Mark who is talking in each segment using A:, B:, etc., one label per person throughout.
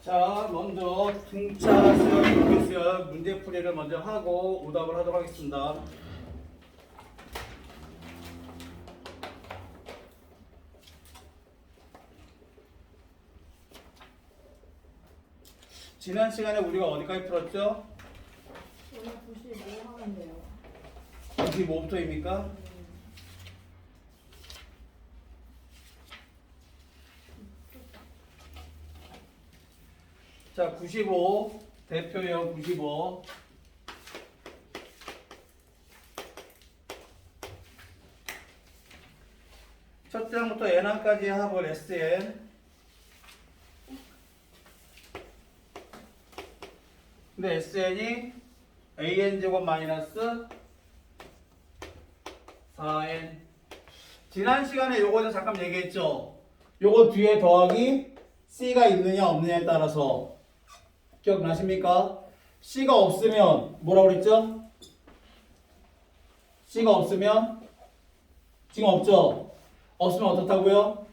A: 자, 먼저 등차 수열, 등비 수열 문제풀이를 먼저 하고 오답을 하도록 하겠습니다. 지난 시간에 우리가 어디까지 풀었죠?
B: 오늘 95 하면 돼요.
A: 95부터입니까? 자, 95 대표형 95. 첫 장부터 n항까지 합을 SN. 근데 SN이 AN제곱 마이너스 4N. 지난 시간에 요거는 잠깐 얘기했죠. 요거 뒤에 더하기 C가 있느냐 없느냐에 따라서 기억나십니까? C가 없으면 뭐라고 그랬죠? C가 없으면 지금 없죠? 없으면 어떻다고요?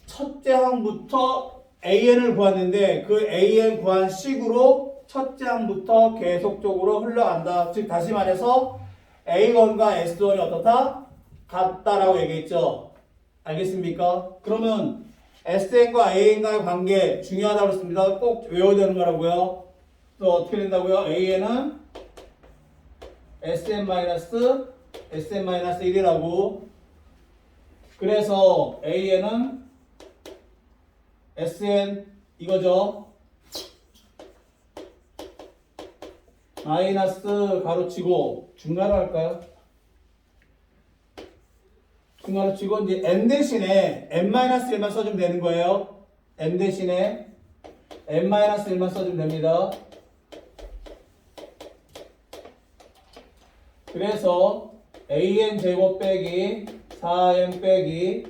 A: 첫째 항부터 AN을 구했는데 그 AN 구한 식으로 첫째 항부터 계속적으로 흘러간다. 즉 다시 말해서 A1과 S1이 어떻다? 같다라고 얘기했죠. 알겠습니까? 그러면 SN과 AN과의 관계 중요하다고 했습니다. 꼭 외워야 되는 거라고요. 또 어떻게 된다고요? AN은 SN-1이라고. 그래서 AN은 SN 이거죠. 마이너스 가로치고 중괄호 할까요? 중괄호 치고 이제 n 대신에 n-1만 써주면 되는 거예요. n 대신에 n-1만 써주면 됩니다. 그래서 an 제곱 빼기 4n 빼기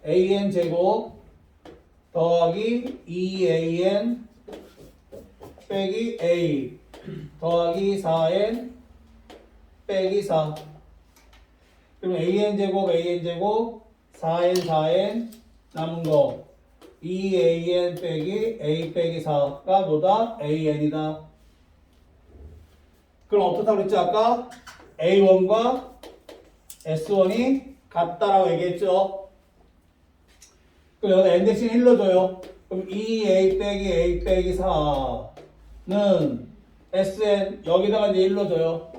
A: an 제곱 더하기 2an 빼기 a 더하기 4n 빼기 4. 그럼 an 제곱 4n 남은 거 2an 빼기 a 빼기 4가 뭐다? an이다. 그럼 어떻다고 그랬지 아까? a1과 s1이 같다라고 얘기했죠. 그럼 여기다 n 대신 1 넣어줘요. 그럼 2a 빼기 a 빼기 4는 sn 여기다가 이제 1 넣어줘요.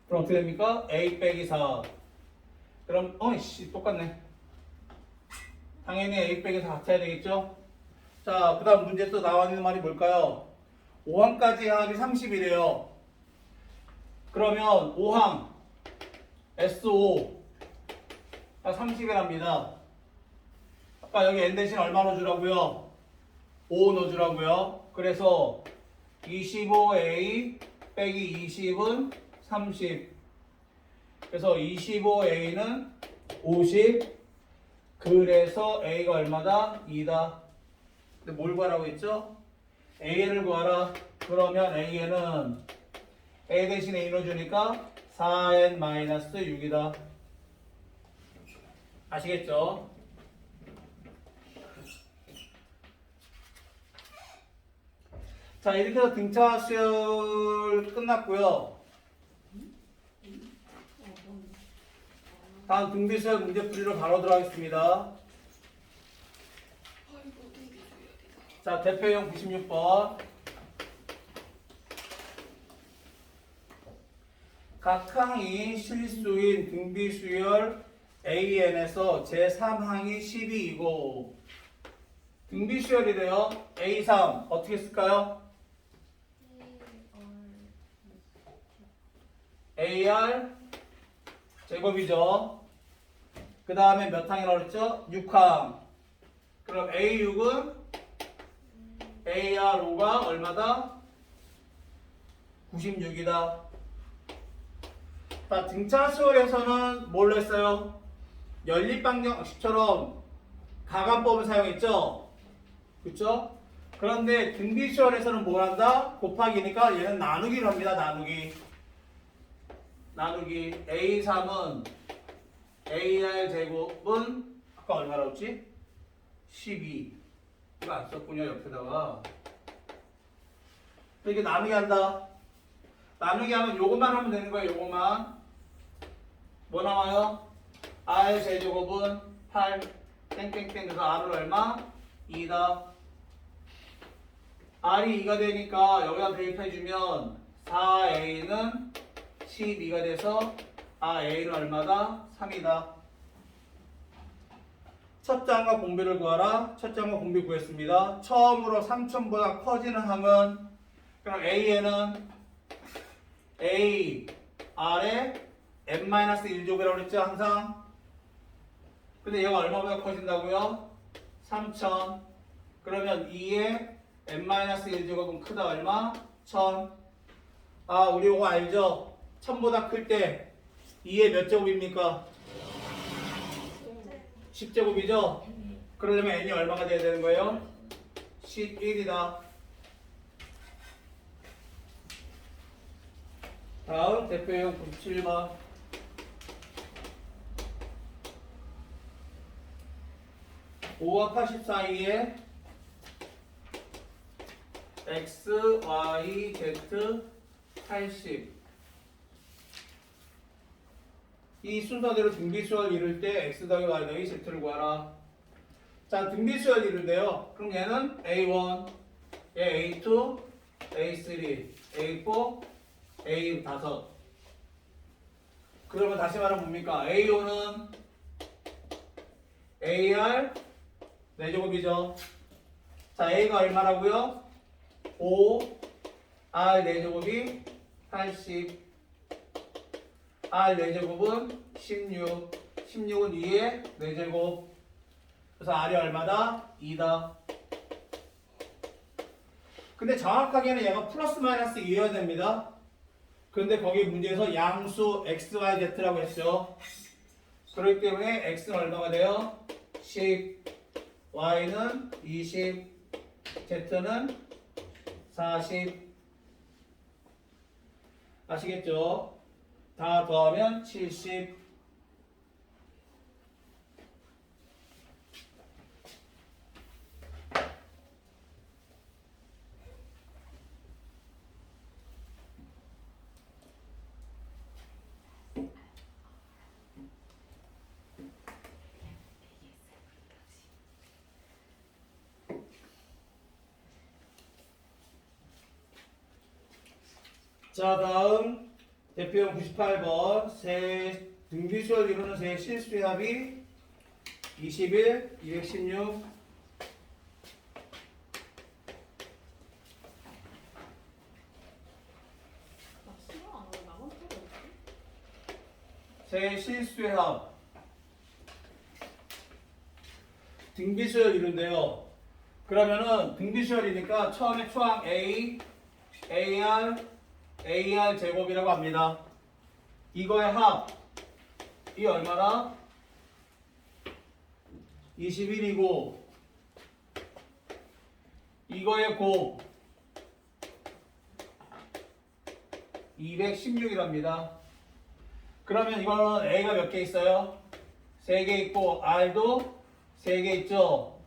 A: 그럼 어떻게 됩니까? a 빼기 4. 그럼 어이씨 똑같네. 당연히 a 빼기 4 같아야 되겠죠? 자, 그 다음 문제 또 나와 있는 말이 뭘까요? 5항까지 합이 30이래요. 그러면 5항 S5가 30이랍니다. 아까 여기 n 대신 얼마 넣어주라고요? 5 넣어주라고요. 그래서 25a 빼기 20은 30. 그래서 25a는 50. 그래서 a가 얼마다? 2다. 근데 뭘 구하라고 했죠? an을 구하라. 그러면 an은 a 대신에 2 넣어주니까 4n-6이다. 아시겠죠? 자, 이렇게 해서 등차 수열 끝났고요. 다음 등비 수열 문제 풀이로 바로 들어가겠습니다. 자, 대표형 96번. 각 항이 실수인 등비 수열 AN에서 제3항이 12이고 등비 수열이래요. A3 어떻게 쓸까요? AR 제곱이죠. 그 다음에 몇 항이라고 그랬죠? 6항. 그럼 A6은 AR5가 얼마다? 96이다. 자, 등차 수열에서는 뭘로 했어요? 연립방정식처럼 가간법을 사용했죠? 그쵸? 그런데 등비 수열에서는 뭘 한다? 곱하기니까 얘는 나누기를 합니다. 나누기. A3은 AR 제곱은 아까 얼마라고 했지? 12. 이거 안 썼군요, 옆에다가. 이렇게 나누기 한다. 나누기 하면 요것만 하면 되는 거예요, 요것만. 뭐 나와요? R 제제곱은 8, 땡땡땡. 그래서 R은 얼마? 2다. R이 2가 되니까 여기다 대입해주면 4A는 12가 돼서 A는 얼마다? 3이다. 첫 장과 공비를 구하라. 첫 장과 공비 구했습니다. 처음으로 3,000보다 커지는 항은 그럼 A에는 A, R에 n-1제곱이라고 그랬죠, 항상. 근데 얘가 얼마보다 커진다고요? 3,000. 그러면 2에 n-1제곱은 크다 얼마? 1,000. 아, 우리 이거 알죠? 1,000보다 클 때 2에 몇 제곱입니까? 10제곱이죠? 그러려면 n이 얼마가 돼야 되는 거예요? 11이다. 다음 대표형 97번. (5와 80) 사이에 x, y, z 80. 이 순서대로 등비수열 이룰 때 x 더하기 y 더하기 z를 구하라. 자, 등비수열 이룰데요. 그럼 얘는 a1, 얘 a2, a3, a4, a5. 그러면 다시 말하면 뭡니까? a5는 ar 4제곱이죠. 자, a가 얼마라고요? 5, r 4제곱이 80. R 4제곱은 16. 16은 2에 4제곱. 그래서 R이 얼마다? 2다. 근데 정확하게는 얘가 플러스 마이너스 2여야 됩니다. 그런데 거기 문제에서 양수 x, y, z라고 했죠. 그렇기 때문에 x는 얼마가 돼요? 10, y는 20, z는 40. 아시겠죠? 다 더하면 70. 자, 다음 대표형 98번. 세 등비수열 이루는 세 실수의 합이 21, 216.
B: 나 싫어 안 하고 나만 타고 있지?
A: 세 실수의 합. 등비수열 이루인데요. 그러면은 등비수열이니까 처음에 초항 A, AR 제곱이라고 합니다. 이거의 합, 이 얼마나? 21이고 이거의 곱 216이랍니다. 그러면 이거는 A가 몇 개 있어요? 3개 있고 R도 3개 있죠?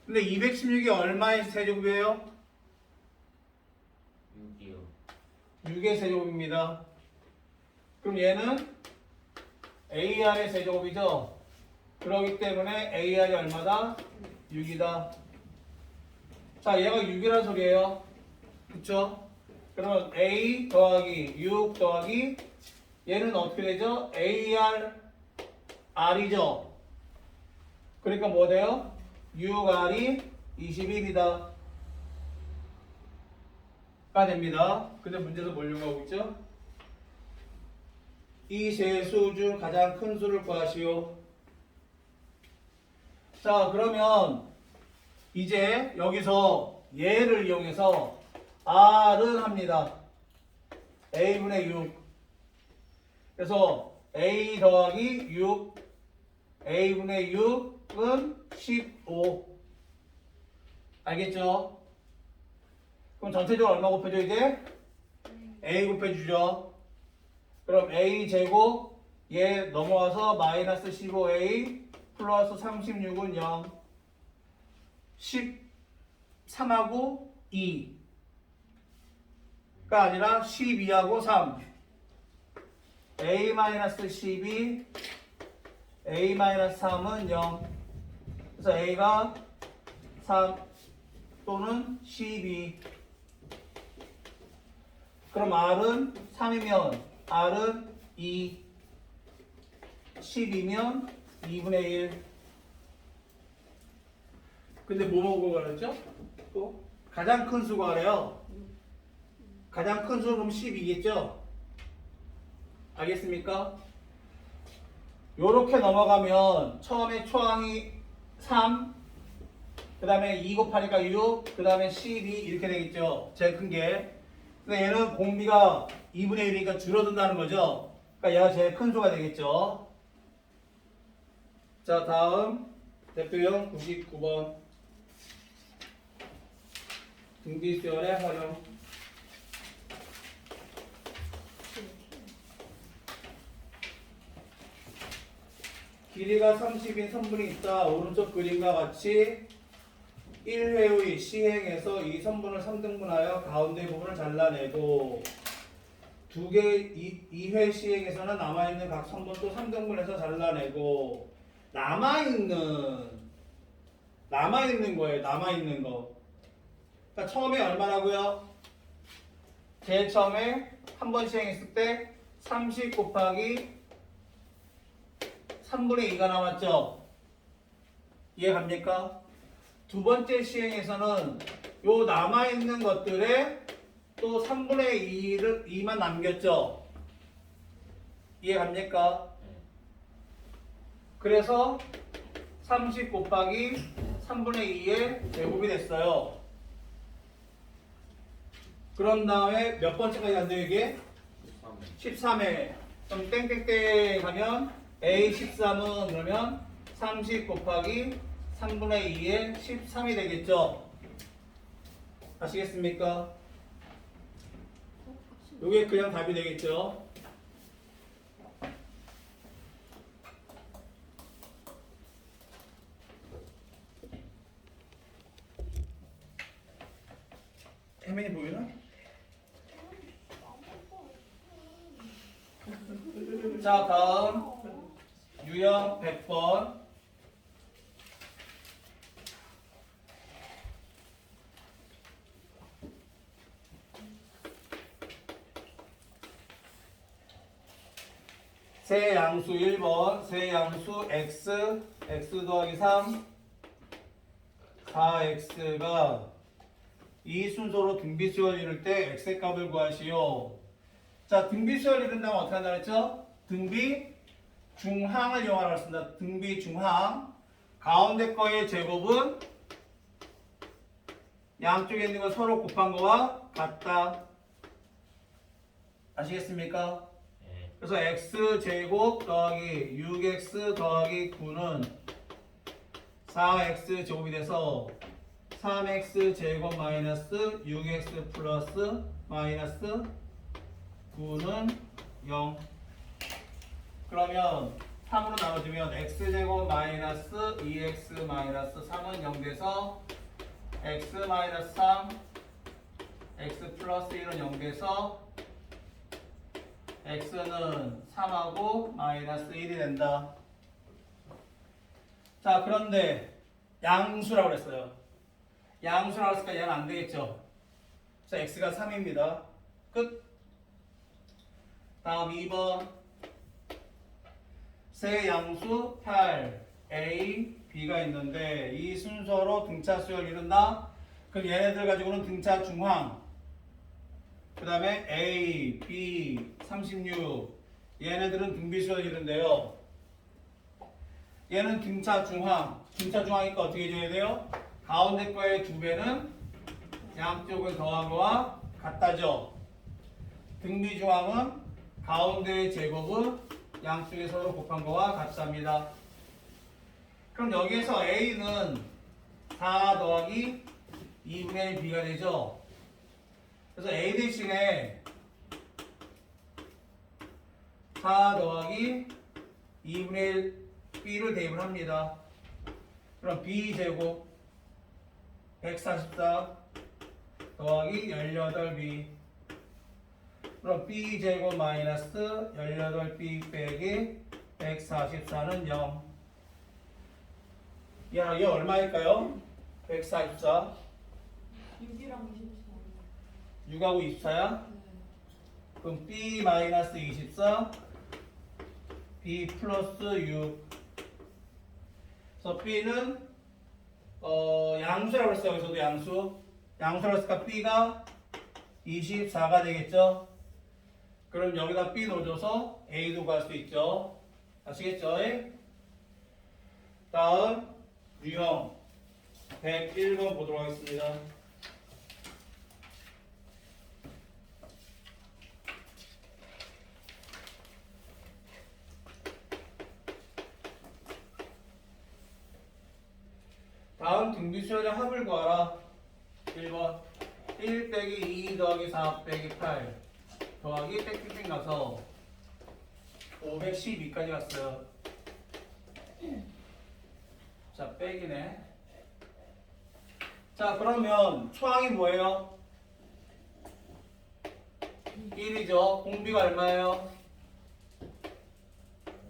A: 근데 216이 얼마의 세제곱이에요?
C: 6이요.
A: 6의 세제곱입니다. 그럼 얘는 AR의 세제곱이죠? 그렇기 때문에 AR이 얼마다? 6이다. 자, 얘가 6이라는 소리예요. 그쵸? 그러면 A 더하기 6 더하기 얘는 어떻게 되죠? AR R이죠? 그러니까 뭐 돼요? 6R이 21이다. 가 됩니다. 근데 문제에서 뭘 요구하고 있죠? 이 세 수 중 가장 큰 수를 구하시오. 자, 그러면 이제 여기서 얘를 이용해서 R은 합니다. A분의 6. 그래서 A 더하기 6, A분의 6은 15. 알겠죠? 그럼 전체적으로 얼마 곱해줘야 돼? A 곱해주죠. 그럼 A 제곱 얘 넘어와서 마이너스 15A 플러스 36은 0. 13하고 2가 아니라 12하고 3. A-12, A-3은 0. 그래서 A가 3 또는 12. 그럼 R은 3이면 R은 2. 10이면 2분의 1. 근데 뭐뭐 구하랬죠? 또 가장 큰 수 구하래요. 가장 큰 수는 그럼 10이겠죠? 알겠습니까? 요렇게 넘어가면 처음에 초항이 3, 그 다음에 2 곱하니까 6, 그 다음에 12 이렇게 되겠죠. 제일 큰 게. 근데 얘는 공비가 2분의 1이니까 줄어든다는 거죠. 그러니까 얘가 제일 큰 수가 되겠죠. 자, 다음 대표형 99번 등비수열의 활용. 길이가 30인 선분이 있다. 오른쪽 그림과 같이 1회의 시행에서 이 선분을 3등분하여 가운데 부분을 잘라내고 2회 시행에서는 남아있는 각 선분 또 3등분해서 잘라내고 남아있는 거예요. 남아있는 거. 그러니까 처음에 얼마라고요? 제일 처음에 한 번 시행했을 때 30 곱하기 3분의 2가 남았죠? 이해 갑니까? 두 번째 시행에서는 요 남아있는 것들에 또 3분의 2만 남겼죠? 이해 갑니까? 그래서 30 곱하기 3분의 2의 제곱이 됐어요. 그런 다음에 몇 번째까지 간대요 이게? 13회. 그럼 땡땡땡 하면 A13은 그러면 30 곱하기 3분의 2의 13이 되겠죠? 아시겠습니까? 이게 그냥 답이 되겠죠? 혜민이 보이나? 자, 다음 유형 100번. 세 양수 1번, 세 양수 x, x 더하기 3, 4x가 이 순서로 등비수열 이룰 때 x의 값을 구하시오. 자, 등비수열 이룬다면 어떻게 한다 그랬죠? 등비 중항을 이용하라고 했습니다. 등비 중항. 가운데 거의 제곱은 양쪽에 있는 거 서로 곱한 거와 같다. 아시겠습니까? 그래서 x제곱 더하기 6x 더하기 9는 4x 제곱이 돼서 3x 제곱 마이너스 6x 플러스 마이너스 9는 0. 그러면 3으로 나눠주면 x제곱 마이너스 2x 마이너스 3은 0 돼서 x 마이너스 3 x 플러스 1은 0 돼서 x는 3하고 마이너스 1이 된다. 자, 그런데 양수라고 그랬어요. 양수라고 했으니까 얘는 안 되겠죠. 그래서 x가 3입니다. 끝. 다음 2번. 세 양수 8, a, b가 있는데 이 순서로 등차 수열 이룬다. 그럼 얘네들 가지고는 등차 중항. 그 다음에 A, B, 36 얘네들은 등비수열 이룬대요. 얘는 등차 중항. 등차 중항이니까 어떻게 해줘야 돼요? 가운데 거의 2배는 양쪽을 더한 거와 같다죠. 등비 중항은 가운데의 제곱은 양쪽에 서로 곱한 거와 같답니다. 그럼 여기에서 A는 4 더하기 2분의 1 B가 되죠. 그래서 A 대신에 4 더하기 2분의 1 B를 대입을 합니다. 그럼 B 제곱 144 더하기 18b. 그럼 b제곱 마이너스 18b 빼기 144는 0. 야, 이게 얼마일까요? 144.
B: 6이랑 24.
A: 6하고 24야?
B: 네.
A: 그럼 b 마이너스 24 b 플러스 6. 그래서 b는 양수라고 했어요. 여기서도 양수라고 했으니까 b가 24가 되겠죠. 그럼 여기다 b 넣어줘서 a도 구할 수 있죠. 아시겠죠? 다음 유형 101번 보도록 하겠습니다. 다음 등비수열의 합을 구하라. 1번 1 빼기 2 더하기 4 빼기 8 더하기 땡땡땡 가서 512까지 갔어요. 자, 빼기네. 자, 그러면 초항이 뭐예요? 1이죠. 공비가 얼마예요?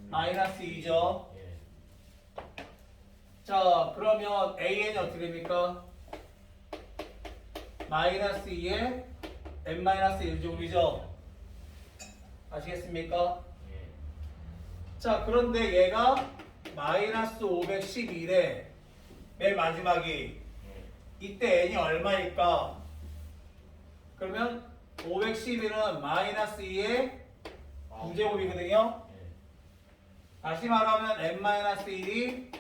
A: 마이너스 2죠.
C: 예.
A: 자, 그러면 AN이 어떻게 됩니까? 마이너스 2에 n-1제곱이죠. 아시겠습니까?
C: 예.
A: 자, 그런데 얘가 마이너스 512래. 맨 마지막이.
C: 예.
A: 이때 n이 얼마일까? 그러면 512는 마이너스 2에 9제곱이거든요.
C: 예.
A: 다시 말하면 n-1이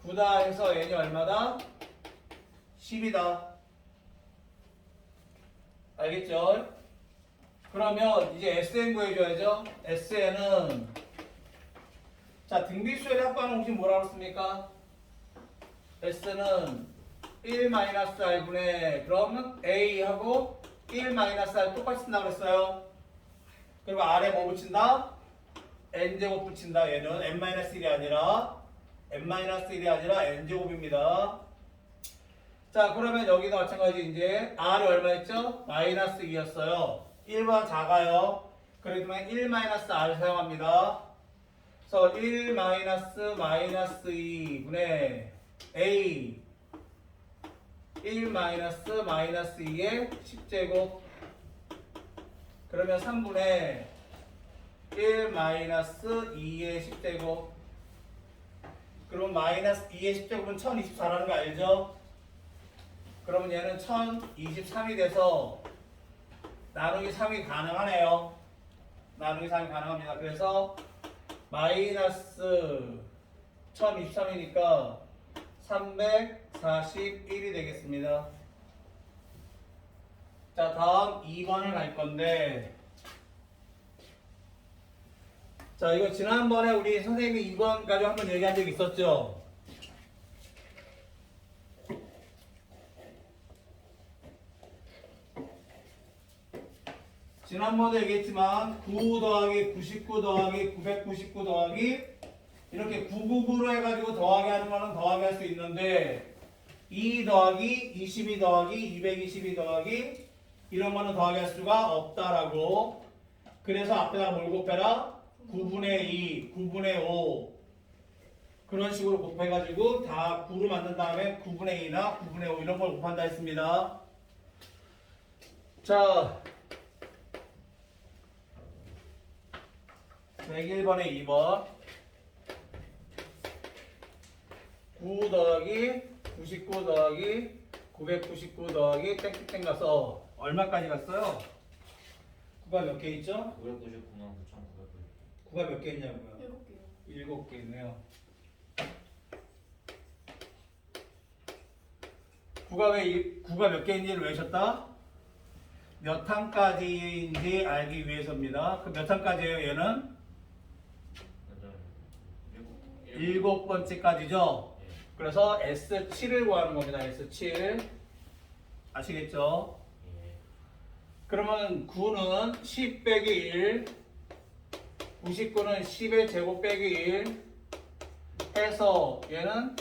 A: 9다 해서 n이 얼마다? 10이다. 알겠죠? 그러면 이제 SN 구해줘야죠. SN은 자, 등비수열의 합반은 혹시 뭐라고 했습니까? S는 1-R분의 그러면 A하고 1-R 똑같이 쓴다고 그랬어요. 그리고 R에 뭐 붙인다? N제곱 붙인다. 얘는 N-1이 아니라 N제곱입니다. 자, 그러면 여기도 마찬가지 이제 R이 얼마였죠? 마이너스 2였어요. 1번 작아요. 그러면 1-R 사용합니다. 그래서 1 마이너스 2분의 A 1 마이너스 2의 10제곱 그러면 3분의 1 마이너스 2의 10제곱 그럼 마이너스 2의 10제곱은 1024라는 거 알죠? 그러면 얘는 1023이 돼서 나누기 3이 가능하네요. 나누기 3이 가능합니다. 그래서 마이너스 1023이니까 341이 되겠습니다. 자, 다음 2번을 갈 건데 자, 이거 지난번에 우리 선생님이 2번까지 한번 얘기한 적 있었죠? 지난번에 얘기했지만 9 더하기 99 더하기 999 더하기 이렇게 999로 해가지고 더하기 하는 거는 더하기 할 수 있는데 2 더하기 22 더하기 222 더하기 이런 거는 더하기 할 수가 없다라고. 그래서 앞에다가 뭘 곱해라? 9분의 2, 9분의 5 그런 식으로 곱해가지고 다 9로 만든 다음에 9분의 2나 9분의 5 이런 걸 곱한다 했습니다. 자, 101번에 2번 9 더하기 99 더하기 999 더하기 땡땡땡 가서 얼마까지 갔어요? 9가 몇 개 있죠?
C: 999만 9,900.
A: 9가 몇 개 있냐고요?
B: 7개요.
A: 7개 있네요. 9가 몇 개인지를 외우셨다? 몇 항까지인지 알기 위해서입니다. 그 몇 항까지예요 얘는? 7번째까지죠?
C: 예.
A: 그래서 S7을 구하는 겁니다. S7 아시겠죠?
C: 예.
A: 그러면 9는 10 빼기 1 99는 10의 제곱 빼기 1 해서 얘는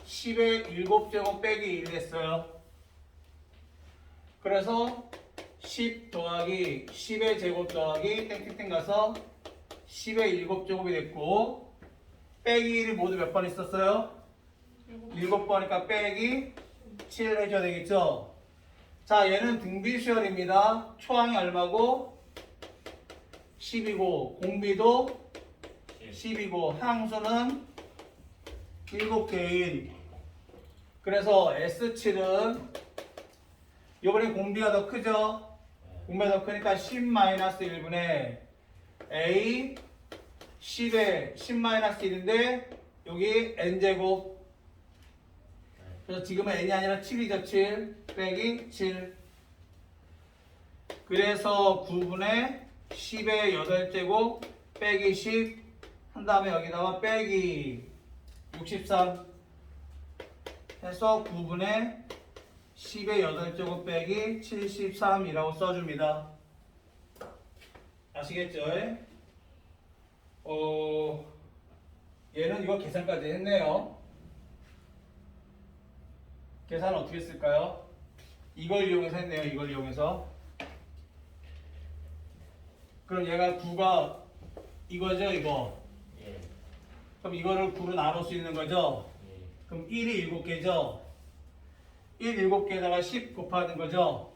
A: 10의 7제곱 빼기 1 됐어요. 그래서 10 더하기 10의 제곱 더하기 땡땡땡 가서 10의 7제곱이 됐고 빼기 1이 모두 몇 번 있었어요? 7번이니까 빼기 7 해줘야 되겠죠? 자, 얘는 등비수열입니다. 초항이 얼마고? 10이고 공비도 10이고 항수는 7개인. 그래서 S7은 이번에 공비가 더 크죠? 공비가 더 크니까 10-1분의 A 10에 10-1인데 여기 n제곱. 그래서 지금은 n이 아니라 7이죠. 7 빼기 7. 그래서 9분의 10의 8제곱 빼기 10 한 다음에 여기다가 빼기 63 해서 9분의 10의 8제곱 빼기 73이라고 써줍니다. 아시겠죠? 얘는 이거 계산까지 했네요. 계산 어떻게 했을까요? 이걸 이용해서 했네요. 이걸 이용해서. 그럼 얘가 9가 이거죠, 이거.
C: 예.
A: 그럼 이거를 9로 나눌 수 있는 거죠?
C: 예.
A: 그럼 1이 7개죠? 1 7개에다가 10 곱하는 거죠?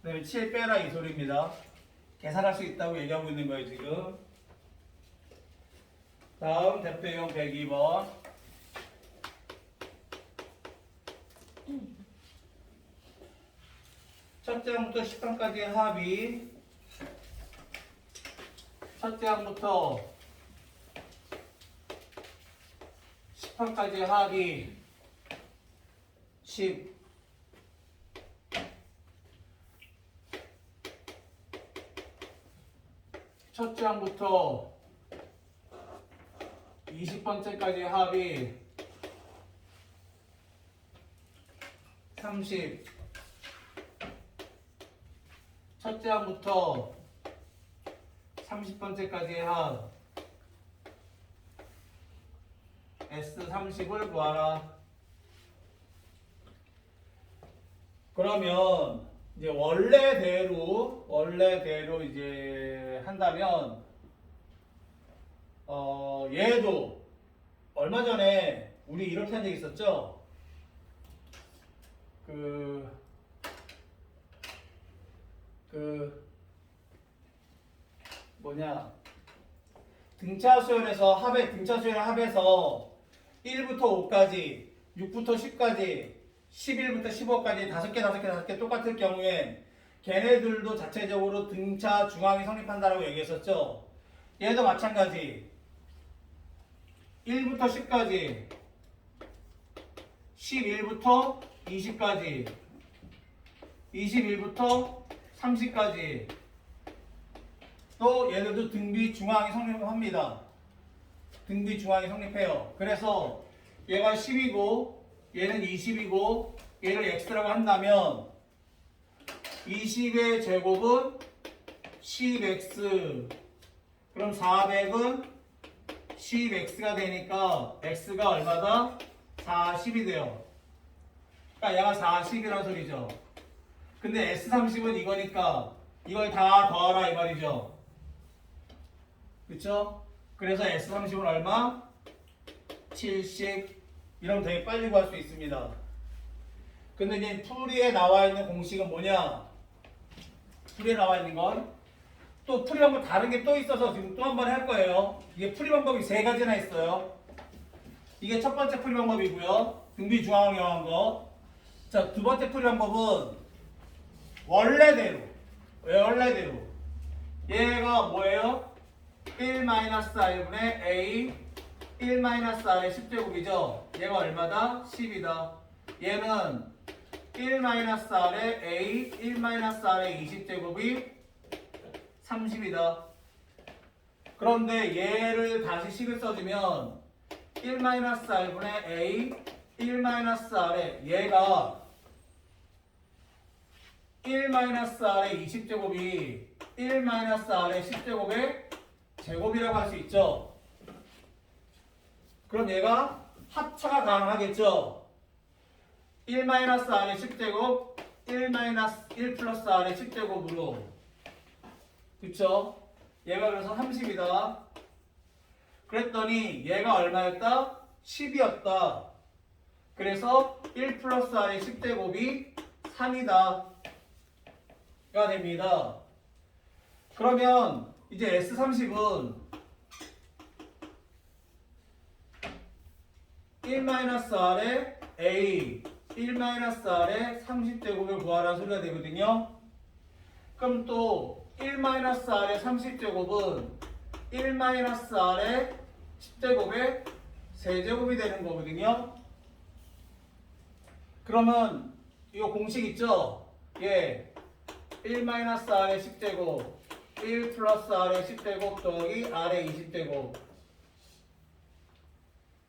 A: 그 다음에 7 빼라 이 소리입니다. 계산할 수 있다고 얘기하고 있는 거예요, 지금. 다음 대표용 102번. 첫째 항부터 10항까지의 합이 첫째 항부터 10항까지의 합이 10 첫째 항부터 20번째까지의 합이 30 첫째 항부터 30번째까지의 합 S30을 구하라. 그러면 이제 원래대로 이제 한다면 얘도 얼마 전에 우리 이렇게 한 적 있었죠? 등차수열에서 등차수열 합에서 1부터 5까지, 6부터 10까지, 11부터 15까지 5개 똑같을 경우에 걔네들도 자체적으로 등차 중앙이 성립한다라고 얘기했었죠. 얘도 마찬가지. 1부터 10까지, 11부터 20까지, 21부터 30까지 또 얘들도 등비 중앙이 성립합니다. 등비 중앙이 성립해요. 그래서 얘가 10이고 얘는 20이고 얘를 x라고 한다면 20의 제곱은 10x 그럼 400은 10x가 되니까 x가 얼마다? 40이 돼요. 그러니까 얘가 40이라는 소리죠. 근데 S30은 이거니까 이걸 다 더하라 이 말이죠. 그쵸? 그래서 S30은 얼마? 70 이러면 되게 빨리 구할 수 있습니다. 근데 이제 풀이에 나와 있는 공식은 뭐냐? 풀이에 나와 있는 건 또 풀이 방법 다른 게 또 있어서 지금 또 한 번 할 거예요. 이게 풀이 방법이 3가지나 있어요. 이게 첫 번째 풀이 방법이고요. 등비 중앙을 이용한 거. 자, 두 번째 풀이 방법은 원래대로. 왜 원래대로? 얘가 뭐예요? 1-r분의 a 1-r의 10제곱이죠. 얘가 얼마다? 10이다. 얘는 1-r의 a 1-r의 20제곱이 30이다. 그런데 얘를 다시 식을 써주면 1-r분의 a 1-r의 얘가 1-r의 20제곱이 1-r의 10제곱의 제곱이라고 할 수 있죠. 그럼 얘가 합차가 가능하겠죠. 1-r의 10제곱 1 플러스 R의 10제곱으로 그쵸? 얘가 그래서 30이다. 그랬더니 얘가 얼마였다? 10이었다. 그래서 1 플러스 R의 10제곱이 3이다. 가 됩니다. 그러면 이제 S30은 1-R의 A 1-R의 30제곱을 구하라는 소리가 되거든요. 그럼 또 1-R의 30제곱은 1-R의 10제곱의 세제곱이 되는 거거든요. 그러면 이 공식 있죠? 예, 1-R의 10제곱 1 플러스 R의 10제곱 더하기 R의 20제곱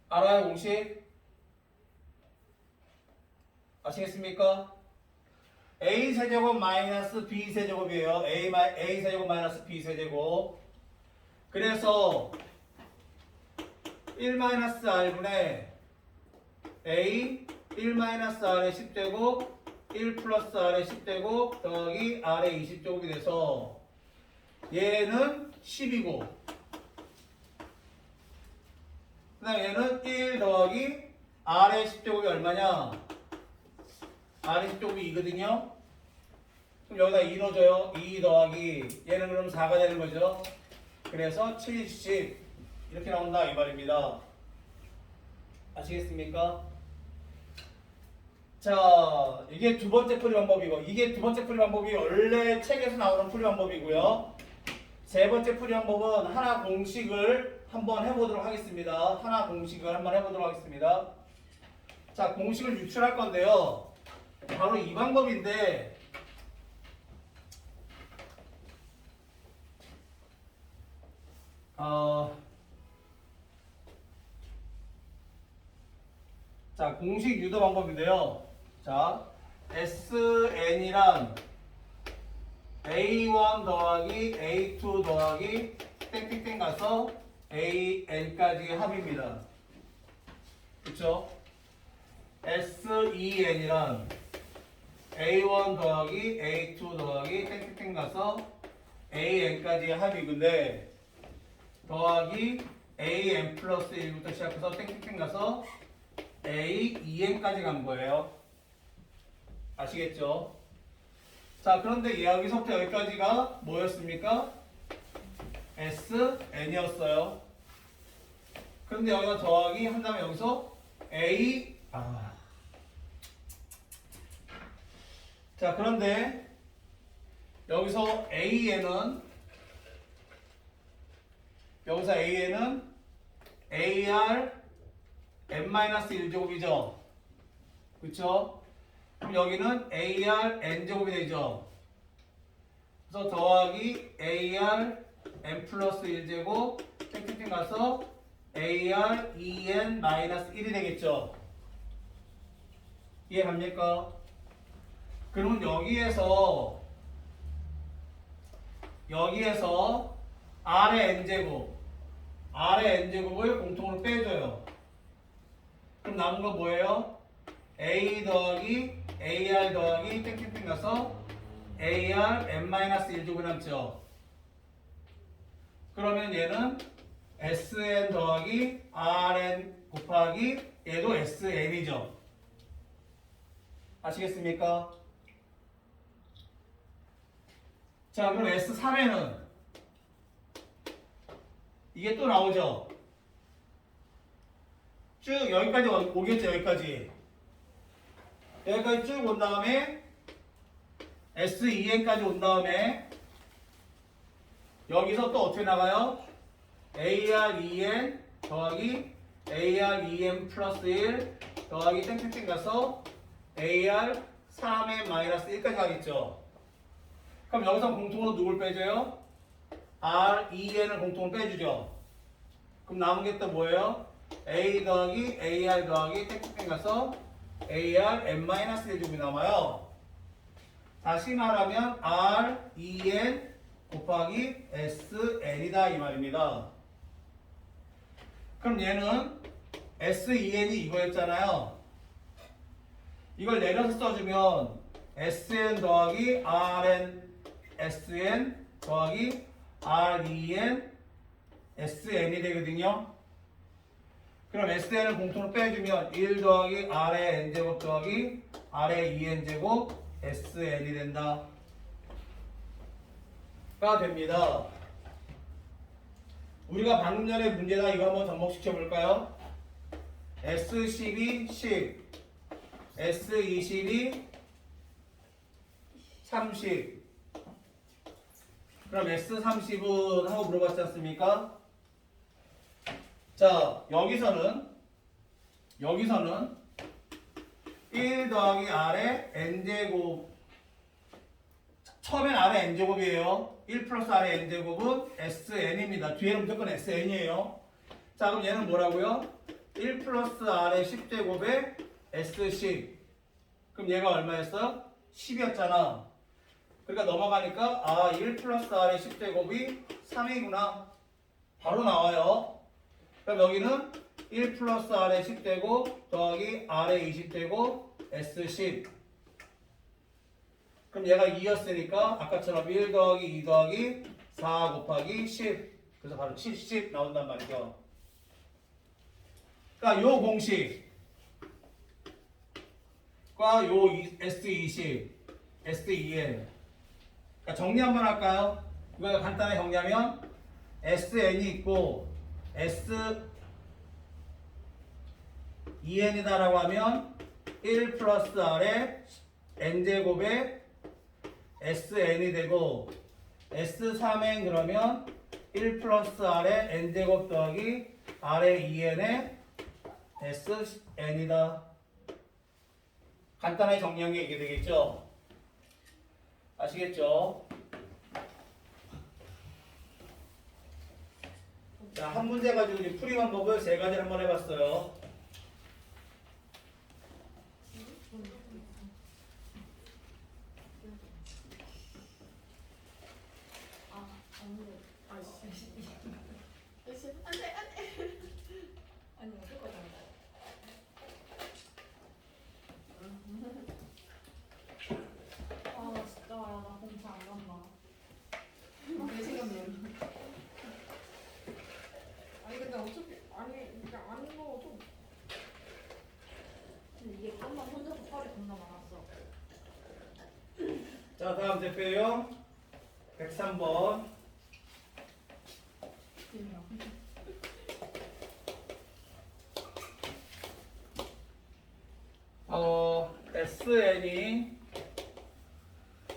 A: 알아요 공식? 아시겠습니까? A 세제곱 마이너스 B 세제곱이에요. A 세제곱 마이너스 B 세제곱. 그래서 1-R분의 A 1-R의 10제곱 1 플러스 R의 10제곱 더하기 R의 20제곱이 돼서 얘는 10이고 그 다음에 얘는 1 더하기 R의 10제곱이 얼마냐? R의 10제곱이 2거든요. 그럼 여기다 2 넣어줘요. 2 더하기 얘는 그럼 4가 되는 거죠. 그래서 70 이렇게 나온다 이 말입니다. 아시겠습니까? 자, 이게 두 번째 풀이 방법이고 이게 두 번째 풀이 방법이 원래 책에서 나오는 풀이 방법이고요. 세 번째 풀이 방법은 하나 공식을 한번 해보도록 하겠습니다. 하나 공식을 한번 해보도록 하겠습니다. 자, 공식을 유출할 건데요. 바로 이 방법인데 자, 공식 유도 방법인데요. 자, SN이란 A1 더하기 A2 더하기 땡땡땡 가서 AN까지의 합입니다. 그쵸? SEN이란 A1 더하기 A2 더하기 땡땡땡 가서 AN까지의 합이근데 더하기 AN 플러스 1부터 시작해서 땡땡땡 가서 AEN까지 간 거예요. 아시겠죠? 자, 그런데 여기서부터 여기까지가 뭐였습니까? SN이었어요. 그런데 여기가 더하기 한 다음에 여기서 자, 그런데 여기서 AN은 AR n-1제곱이죠. 그쵸? 그럼 여기는 AR n제곱이 되죠. 그래서 더하기 AR n 플러스 1제곱 땡땡땡 가서 AR en 마이너스 1이 되겠죠. 이해갑니까? 그러면 여기에서 R의 n제곱을 공통으로 빼줘요. 그럼 남은 건 뭐예요? A 더하기 AR 더하기 땡땡땡 가서 AR n-1제곱이 남죠. 그러면 얘는 SN 더하기 RN 곱하기 얘도 SN이죠. 아시겠습니까? 자, 그럼 S3에는 이게 또 나오죠. 쭉 여기까지 오겠죠. 여기까지 쭉 온 다음에 SEN까지 온 다음에 여기서 또 어떻게 나가요? AREN 더하기 AREN 플러스 1 더하기 땡땡땡 가서 AR 3N 마이너스 1까지 가겠죠. 그럼 여기서 공통으로 누굴 빼줘요? REN을 공통으로 빼주죠. 그럼 남은 게 또 뭐예요? A 더하기 AR 더하기 땡땡땡 가서 AR n-1제곱이 남아요. 다시 말하면 REN 곱하기 SN이다 이 말입니다. 그럼 얘는 SEN이 이거였잖아요. 이걸 내려서 써주면 SN 더하기 RN SN 더하기 REN SN이 되거든요. 그럼 SN을 공통으로 빼주면 1 더하기 R의 N제곱 더하기 R의 2N제곱 SN이 된다. 가 됩니다. 우리가 방금 전에 문제다 이거 한번 접목시켜 볼까요? S12 10 S22 30 그럼 S30은 하고 물어봤지 않습니까? 자 여기서는 1 더하기 R의 N제곱 처음엔 R의 N제곱이에요. 1 플러스 R의 N제곱은 SN입니다. 뒤에는 무조건 SN이에요. 자 그럼 얘는 뭐라고요? 1 플러스 R의 10제곱에 S10 그럼 얘가 얼마였어? 10이었잖아. 그러니까 넘어가니까 1 플러스 R의 10제곱이 3이구나. 바로 나와요. 그럼 여기는 1 플러스 R의 10제곱 더하기 R의 20제곱 S10 그럼 얘가 2였으니까 아까처럼 1 더하기 2 더하기 4 곱하기 10 그래서 바로 70 나온단 말이죠. 그러니까 요 공식과 요 S20 S2N 그러니까 정리 한번 할까요? 이거 간단하게 정리하면 SN이 있고 S2N이다라고 하면 1 플러스 R의 N제곱에 SN이 되고 S3N 그러면 1 플러스 R의 N제곱 더하기 R의 2N의 SN이다. 간단하게 정리한 게 이게 되겠죠? 아시겠죠? 자, 한 문제 가지고 이제 풀이 방법을 세 가지를 한번 해봤어요.
B: 아니 어떨 거잖아. 아 진짜 나 공부 안 간다. 4시간 내로. 아니 근데 어차피 그러니까 아닌 거 좀. 근데 이게 끝만 혼자서 팔이 겁나 많았어.
A: 자, 다음 대표요. 103번. SN이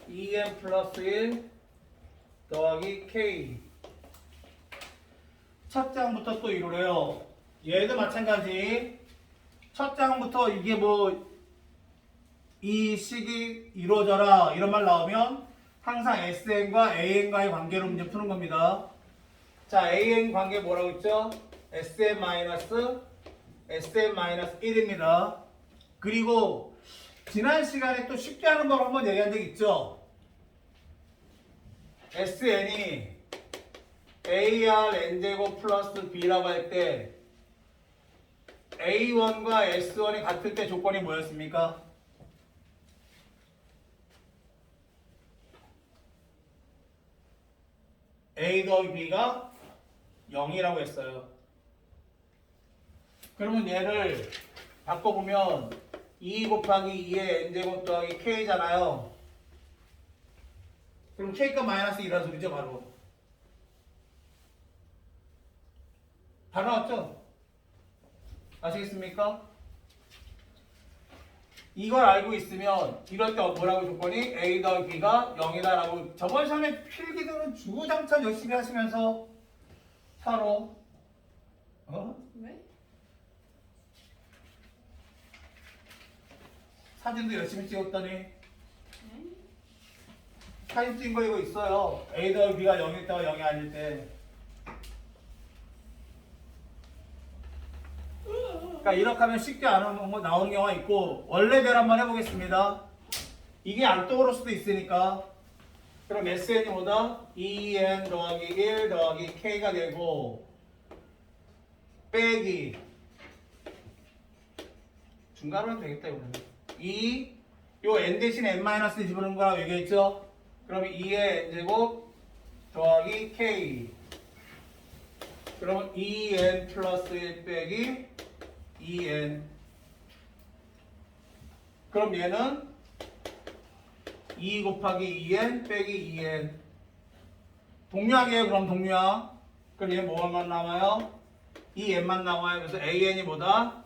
A: 2n 플러스 1 더하기 K 첫 장부터 또 이루래요. 얘도 마찬가지. 첫 장부터 이게 뭐 이 식이 이루어져라 이런 말 나오면 항상 SN과 AN과의 관계로 문제 푸는 겁니다. 자, AN 관계 뭐라고 했죠? SM-1입니다. 그리고 지난 시간에 또 쉽게 하는 걸 한번 얘기한 적 있죠? SN이 AR N제곱 플러스 B라고 할 때 A1과 S1이 같을 때 조건이 뭐였습니까? A 더하기 B가 0이라고 했어요. 그러면 얘를 바꿔보면 2 곱하기 2의 N제곱 더하기 K잖아요. 그럼 K가 마이너스 2라는 소리죠, 바로. 다 나왔죠? 아시겠습니까? 이걸 알고 있으면 이럴 때 뭐라고 조건이 A 더하기 B가 0이다라고 저번 시간에 필기들은 주구장창 열심히 하시면서 서로
B: 왜?
A: 사진도 열심히 찍었더니 사진 찍은 거 이거 있어요. A 더하기 B가 0일 때와 0이 아닐 때. 그러니까 이렇게 하면 쉽게 안 나오는 경우가 있고 원래대로 한번 해보겠습니다. 이게 안 떠오를 수도 있으니까 그럼 SN이 뭐다? 2n 더하기 1 더하기 K가 되고 빼기 중간으로 되겠다 이거는 2 요 n 대신 n-1 집어넣는 거라고 얘기했죠? 그러면 2의 n제곱 더하기 k. 그러면 2n 플러스 1 빼기 2n. 그럼 얘는 2 곱하기 2n 빼기 2n. 동류항이에요. 그럼 동류항. 그럼 얘 뭐만 남아요? 2n만 남아요. 그래서 an이 뭐다?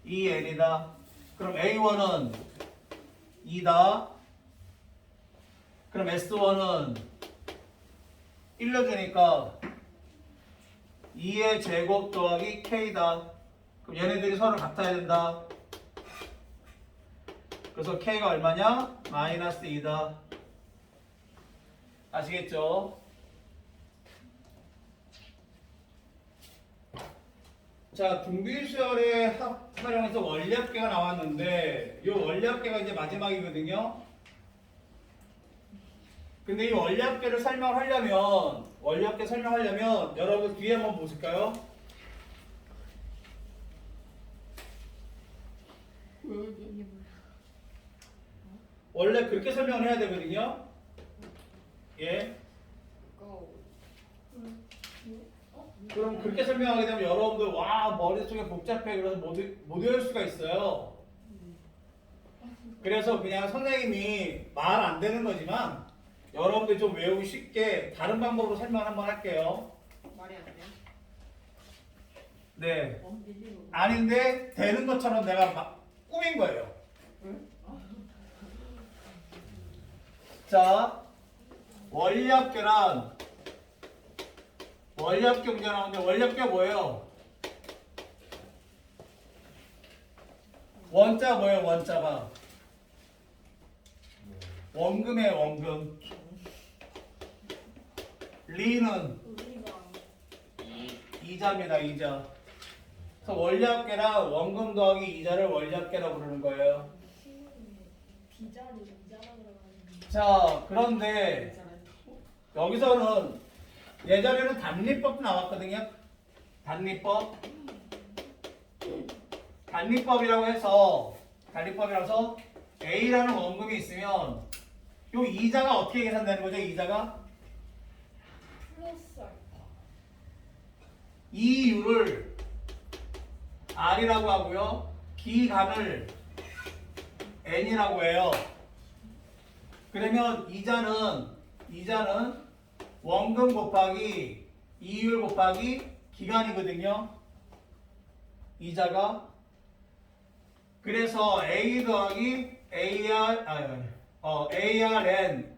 A: 2n이다. 그럼 a1은 2다. 그럼 s1은 1로 주니까 2의 제곱 더하기 k다. 그럼 얘네들이 서로 같아야 된다. 그래서 k가 얼마냐? 마이너스 2다. 아시겠죠? 자, 등비수열의 활용에서 원리합계가 나왔는데 이 원리합계가 이제 마지막이거든요. 근데 이 원리합계를 설명하려면 여러분 뒤에 한번 보실까요? 원래 그렇게 설명을 해야 되거든요. 예.
B: 고.
A: 그럼 그렇게 설명하게 되면 여러분들 와 머릿속에 복잡해 그래서 못 외울 수가 있어요. 그래서 그냥 선생님이 말 안 되는 거지만 여러분들 좀 외우기 쉽게 다른 방법으로 설명 한번 할게요.
B: 말이 안 돼.
A: 네. 아닌데 되는 것처럼 내가 막 꾸민 거예요. 자, 원리합계란 원리합계 문제 나오는데 원리합계 뭐예요? 원자 뭐예요? 원자가 원금이에요. 원금. 리는 이자입니다. 이자. 그래서 원리합계랑 원금 더하기 이자를 원리합계라고 부르는 거예요. 자, 그런데 여기서는 예전에는 단리법도 나왔거든요. 단리법이라서 A라는 원금이 있으면 요 이자가 어떻게 계산되는 거죠? 이자가
B: 플러스 알파.
A: 이유를 R이라고 하고요. 기간을 N이라고 해요. 그러면 이자는 원금 곱하기 이율 곱하기 기간이거든요. 이자가. 그래서 A 더하기 ARN.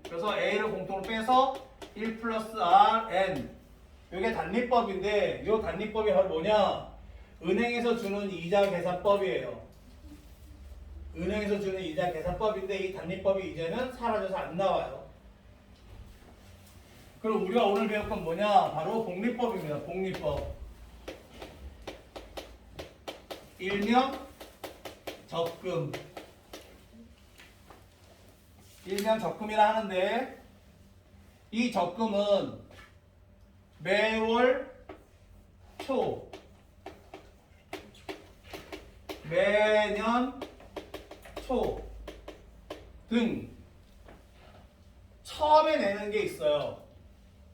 A: 그래서 A를 공통으로 빼서 1 플러스 RN. 이게 단리법인데 이 단리법이 바로 뭐냐? 은행에서 주는 이자 계산법이에요. 은행에서 주는 이자 계산법인데 이 단리법이 이제는 사라져서 안 나와요. 그럼 우리가 오늘 배울 건 뭐냐? 바로 복리법입니다. 복리법. 일명 적금. 일명 적금이라 하는데 이 적금은 매월 초, 매년 초 등 처음에 내는 게 있어요.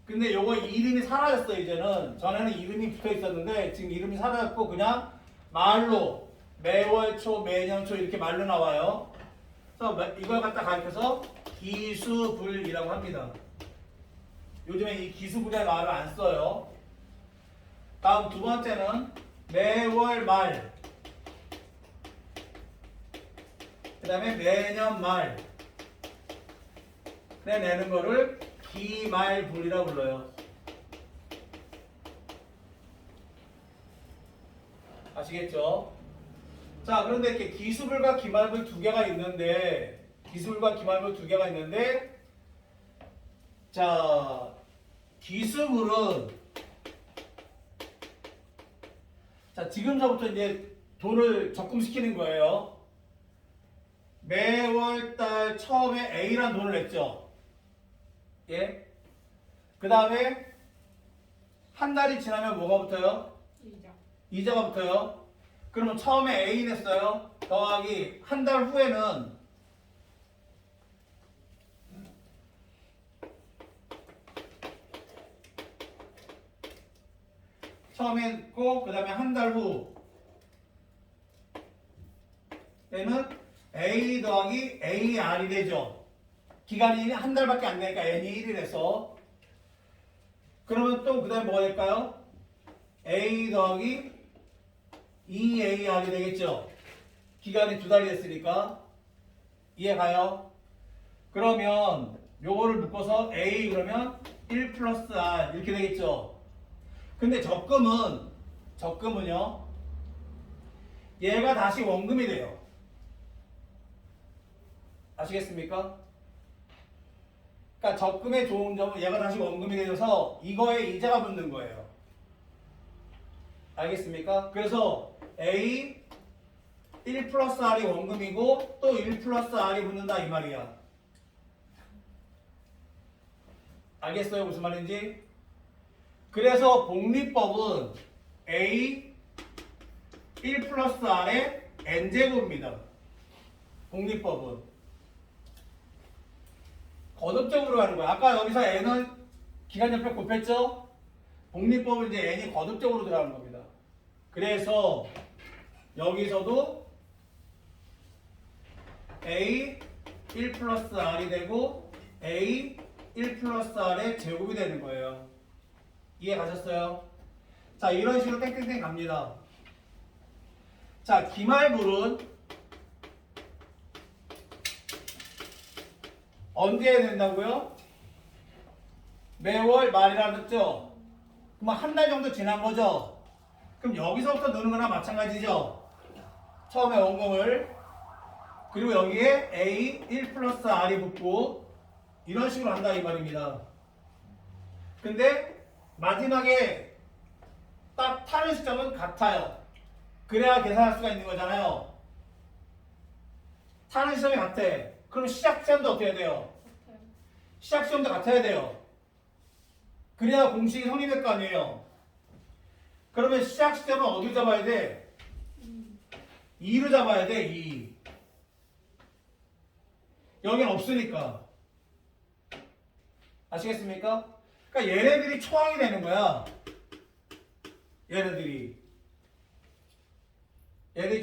A: 근데 요거 이름이 사라졌어요. 이제는 전에는 이름이 붙어 있었는데 지금 이름이 사라졌고 그냥 말로 매월 초, 매년 초 이렇게 말로 나와요. 그래서 이걸 갖다 가르쳐서 기수불이라고 합니다. 요즘에 이 기수불의 말을 안 써요. 다음 두 번째는 매월 말, 그 다음에 매년 말 내는 거를 기말불이라고 불러요. 아시겠죠? 자, 그런데 이렇게 기수불과 기말불 두 개가 있는데 자, 기수불은 자, 지금서부터 이제 돈을 적금시키는 거예요. 매월달 처음에 A란 돈을 냈죠. 예. 그 다음에 한 달이 지나면 뭐가 붙어요?
B: 이자.
A: 이자가 붙어요. 그러면 처음에 A 냈어요. 더하기 한 달 후에는 처음에 있고 그 다음에 한 달 후에는 A 더하기 AR이 되죠. 기간이 한 달밖에 안 되니까 N이 1이라서 그러면 또 그 다음에 뭐가 될까요? A 더하기 EAR이 되겠죠. 기간이 두 달이 됐으니까 이해가요? 그러면 요거를 묶어서 A 그러면 1 플러스 R 이렇게 되겠죠. 근데 적금은요 얘가 다시 원금이 돼요. 아시겠습니까? 그러니까 적금의 좋은 점은 얘가 다시 원금이 되어서 이거에 이자가 붙는 거예요. 알겠습니까? 그래서 A 1 플러스 R이 원금이고 또 1 플러스 R이 붙는다 이 말이야. 알겠어요? 무슨 말인지? 그래서 복리법은 A 1 플러스 R의 N제곱입니다. 복리법은 거듭적으로 하는 거야. 아까 여기서 N은 기간 옆에 곱했죠? 복리법은 이제 N이 거듭적으로 들어가는 겁니다. 그래서 여기서도 A 1 플러스 R이 되고 A 1 플러스 R의 제곱이 되는 거예요. 이해 가셨어요? 자, 이런 식으로 땡땡땡 갑니다. 자, 기말불은 언제 해야 된다고요? 매월 말이라 그랬죠? 그럼 한 달 정도 지난 거죠? 그럼 여기서부터 넣는 거나 마찬가지죠? 처음에 원금을 그리고 여기에 A 1 플러스 R이 붙고 이런 식으로 한다 이 말입니다. 근데 마지막에 딱 타는 시점은 같아요. 그래야 계산할 수가 있는 거잖아요. 타는 시점이 같아. 그럼 시작 시점도 어떻게 해야 돼요? 시작 시점도 같아야 돼요. 그래야 공식이 성립될 거 아니에요. 그러면 시작 시점은 어디로 잡아야 돼? 2로 잡아야 돼. 2. 여긴 없으니까. 아시겠습니까? 그러니까 얘네들이 초항이 되는 거야. 얘네들이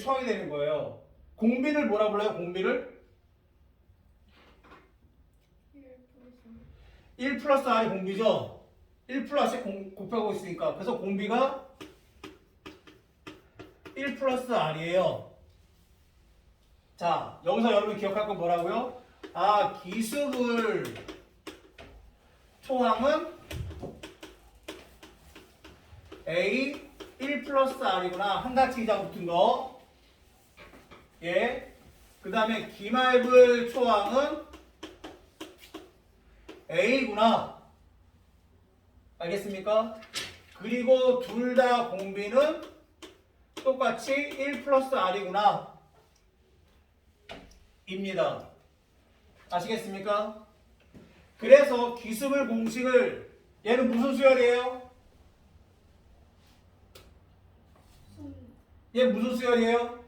A: 초항이 되는 거예요. 공비를 뭐라 불러요? 공비를? 1 플러스 R이 공비죠? 1 플러스 곱하고 있으니까. 그래서 공비가 1 플러스 R이에요. 자, 여기서 여러분 기억할 건 뭐라고요? 아, 기습을 초항은 A 1 플러스 R이구나. 한 가지 이자 붙은 거. 예. 그 다음에 기말불 초항은 A구나. 알겠습니까? 그리고 둘 다 공비는 똑같이 1 플러스 R이구나. 입니다. 아시겠습니까? 그래서 기습을 공식을 얘는 무슨 수열이에요? 얘 무슨 수열이에요?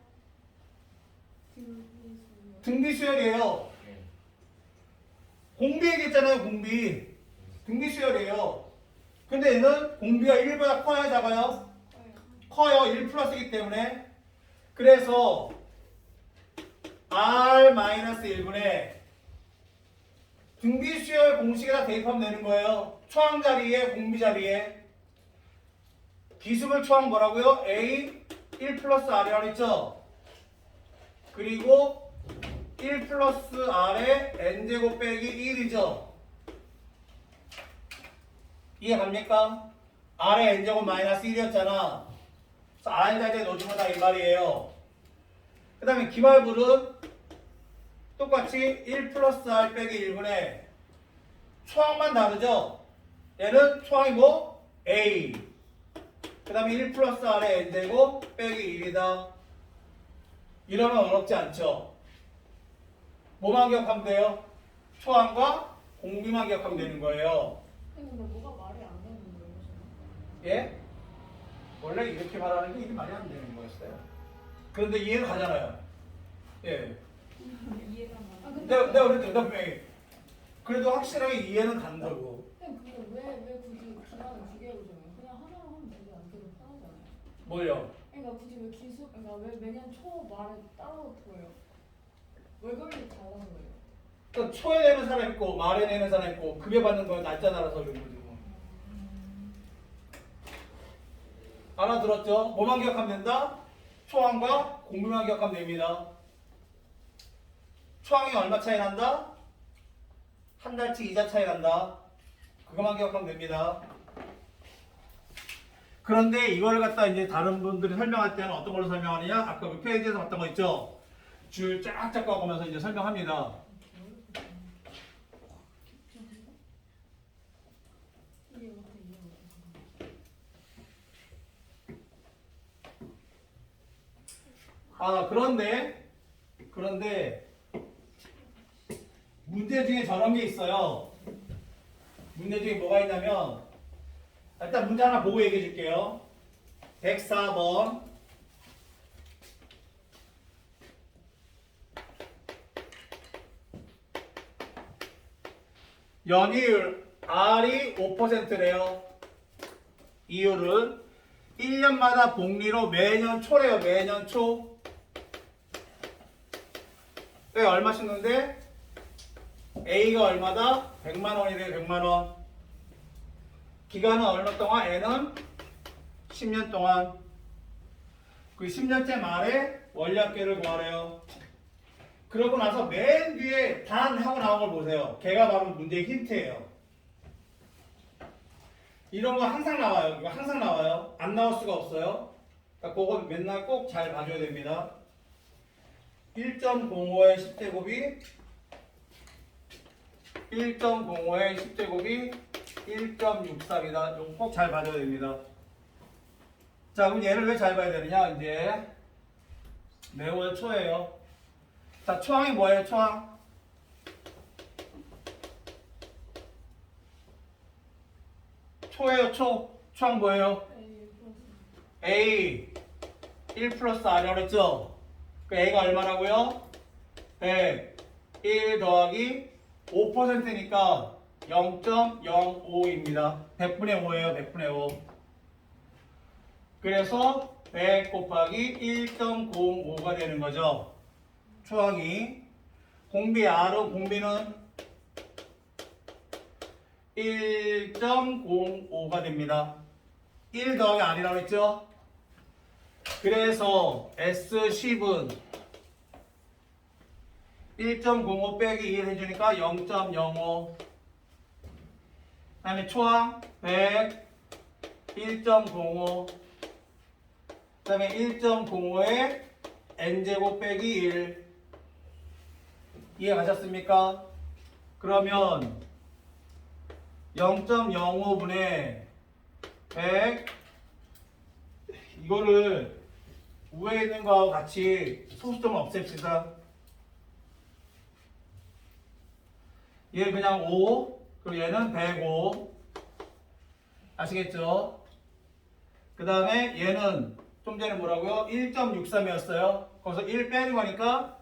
A: 등비 수열이에요. 공비 얘기했잖아요. 공비. 등비 수열이에요. 근데 얘는 공비가 1보다 커요? 작아요? 커요. 1 플러스이기 때문에. 그래서 R-1분의 등비 수열 공식에다 대입하면 되는 거예요. 초항 자리에 공비 자리에. 기습을 초항 뭐라고요? A 1 플러스 R이라고 했죠? 그리고 1 플러스 R의 N제곱 빼기 1이죠? 이해 갑니까? R의 N제곱 마이너스 1이었잖아. 그래서 R 자리에 넣어주면 다 이 말이에요. 그 다음에 기말불은 똑같이 1 플러스 R 빼기 1분의 초항만 다르죠? 얘는 초항이 뭐? A. 그 다음에 1 플러스 R의 N제곱 빼기 1이다. 이러면 어렵지 않죠? 뭐만 기억하면 돼요? 초항과 공비만 기억하면 되는 거예요.
B: 근데 뭐가 말이 안 되는 거예요?
A: 예? 원래 이렇게 말하는 게 이게 말이 안 되는 거였어요. 그런데 이해는 가잖아요. 예.
B: 이해가 안 가.
A: 내가 그랬죠. 나 분명히. 그래도 확실하게 이해는 간다고.
D: 그냥 그거 왜 굳이 기간을 두 개로 정해요? 그냥 하나로 하면 되지 않게 더 편하잖아요.
A: 뭘요?
D: 그러니까 굳이 왜 기수, 그러니까 왜 매년 초 말에 따로 둬요? 월급이 달라는 거예요.
A: 그러니까 초에 내는 사람 있고 말에 내는 사람 있고 급여 받는 건 날짜 따라서 그런 거지 뭐. 알아들었죠? 뭐만 기억하면 된다? 초항과 공비만 기억하면 됩니다. 초항이 얼마 차이 난다? 한 달치 이자 차이 난다. 그것만 기억하면 됩니다. 그런데 이걸 갖다 이제 다른 분들이 설명할 때는 어떤 걸로 설명하느냐? 아까 그 페이지에서 봤던 거 있죠? 줄 쫙쫙 가면서 이제 설명합니다.
D: 이해 못해, 이해 못해.
A: 아, 그런데 문제 중에 저런 게 있어요. 문제 중에 뭐가 있냐면 일단 문제 하나 보고 얘기해 줄게요. 104번 연이율 R이 5%래요. 이율은 1년마다 복리로 매년 초래요. 매년 초. 왜 얼마 씻는데? A가 얼마다? 100만 원이래요. 100만 원. 기간은 얼마 동안? N은 10년 동안. 그 10년째 말에 원략계를 구하래요. 그러고 나서 맨 뒤에 단 하고 나온 걸 보세요. 걔가 바로 문제의 힌트예요. 이런 거 항상 나와요. 이거 항상 나와요. 안 나올 수가 없어요. 그러니까 그거 맨날 꼭 잘 봐줘야 됩니다. 1.05의 10제곱이 1.05의 10제곱이 1.63이다. 이거 꼭 잘 봐줘야 됩니다. 자, 그럼 얘를 왜 잘 봐야 되느냐? 이제 매월 초예요. 자, 초항이 뭐예요? 초항. 초예요, 초. 초항 뭐예요? A 1 플러스 R이라고 그랬죠? 그 A가 얼마라고요? 100 1 더하기 5%니까 0.05입니다. 100분의 5예요. 100분의 5. 그래서 100 곱하기 1.05가 되는 거죠. 초항이. 공비 R은 공비는 1.05가 됩니다. 1 더하기 R이라고 했죠? 그래서 S10은 1.05 빼기 1 해주니까 0.05. 그 다음에 초항 100 1.05. 그 다음에 1.05에 n제곱 빼기 1. 이해 가셨습니까? 그러면 0.05분의 100 이거를 위에 있는 거하고 같이 소수점을 없앱시다. 얘 그냥 5 그리고 얘는 105 아시겠죠? 그 다음에 얘는 좀 전에 뭐라고요? 1.63이었어요. 거기서 1 빼는 거니까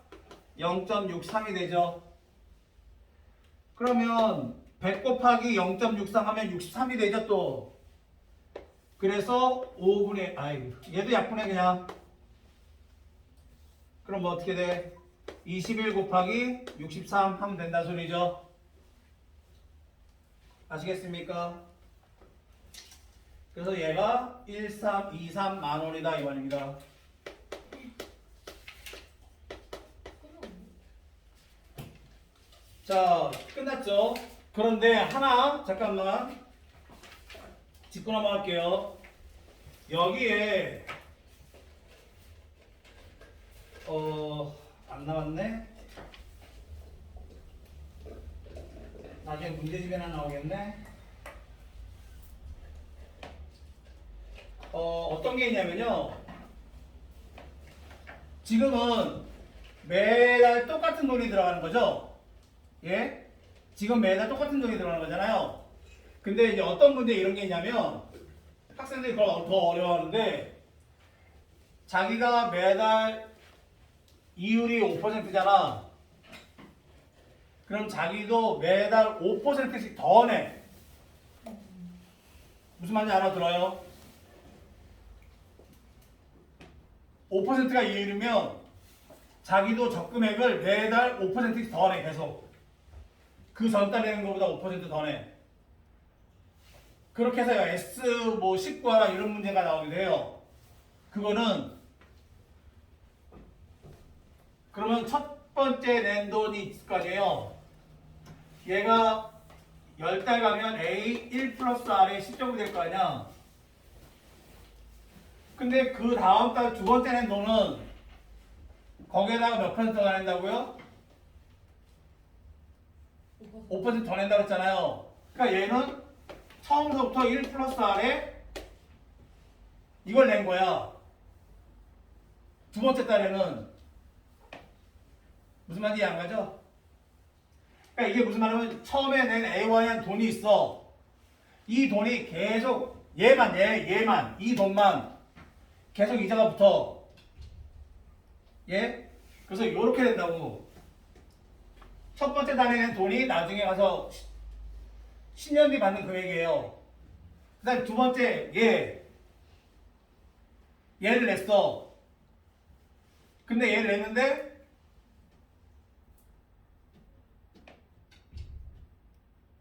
A: 0.63이 되죠. 그러면 100 곱하기 0.63 하면 63이 되죠 또. 그래서 5분의 얘도 약분해 그냥. 그럼 뭐 어떻게 돼? 21 곱하기 63 하면 된다 소리죠. 아시겠습니까? 그래서 얘가 1323 만원이다 이 말입니다. 자, 끝났죠? 그런데 하나 잠깐만 짚고 넘어갈게요. 여기에 안 나왔네. 나중에 문제집에나 나오겠네. 어떤 게 있냐면요. 지금은 매달 똑같은 돈이 들어가는 거죠. 예? 지금 매달 똑같은 돈이 들어가는 거잖아요. 근데 이제 어떤 문제 이런 게 있냐면 학생들이 그걸 더 어려워하는데 자기가 매달 이율이 5%잖아. 그럼 자기도 매달 5%씩 더 내. 무슨 말인지 알아들어요? 5%가 이율이면 자기도 적금액을 매달 5%씩 더 내. 계속. 그 전달 내는 것보다 5%더 내. 그렇게 해서 S 뭐 19하라 이런 문제가 나오게 돼요. 그거는 그러면 첫 번째 낸 돈이 있을 거 아니에요. 얘가 10달 가면 A 1 플러스 R에 10점이 될 거 아니야. 근데 그 다음 달 두 번째 낸 돈은 거기에다가 몇 퍼센트 더 낸다고요? 5% 더 낸다고 했잖아요. 그러니까 얘는 처음부터 1 플러스 R에 이걸 낸 거야. 두 번째 달에는 무슨 말인지 이해 안 가죠? 그러니까 이게 무슨 말이냐면 처음에 낸 A1에 돈이 있어. 이 돈이 계속 얘만 이 돈만 계속 이자가 붙어. 예? 그래서 이렇게 된다고. 첫 번째 달에 낸 돈이 나중에 가서 10년 뒤 받는 금액이에요. 그 다음에 두 번째 얘를 냈어. 근데 얘를 냈는데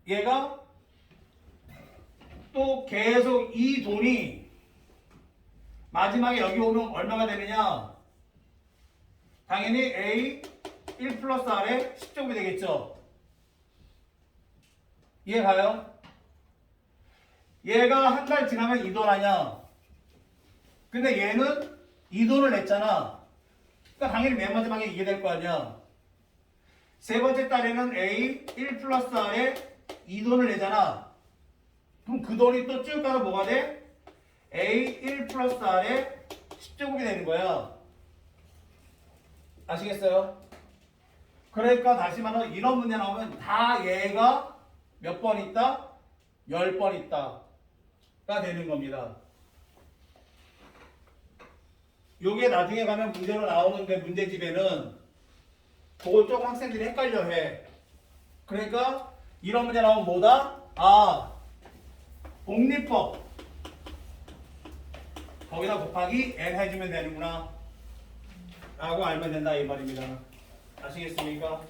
A: 얘가 또 계속 이 돈이 마지막에 여기 오면 얼마가 되느냐? 당연히 A 1 플러스 R에 10제곱이 되겠죠. 이해 가요? 얘가 한 달 지나면 이 돈 아니야. 근데 얘는 이 돈을 냈잖아. 그러니까 당연히 맨 마지막에 이게 될 거 아니야. 세 번째 달에는 A 1 플러스 R에 이 돈을 내잖아. 그럼 그 돈이 또 쭉 가서 뭐가 돼? A 1 플러스 R에 10제곱이 되는 거야. 아시겠어요? 그러니까 다시 말하면 이런 문제 나오면 다 얘가 몇 번 있다? 10번 있다가 되는 겁니다. 요게 나중에 가면 문제로 나오는데 문제집에는 그걸 조금 학생들이 헷갈려 해. 그러니까 이런 문제 나오면 뭐다? 복리법 거기다 곱하기 n 해주면 되는구나 라고 알면 된다 이 말입니다. 아시겠습니까?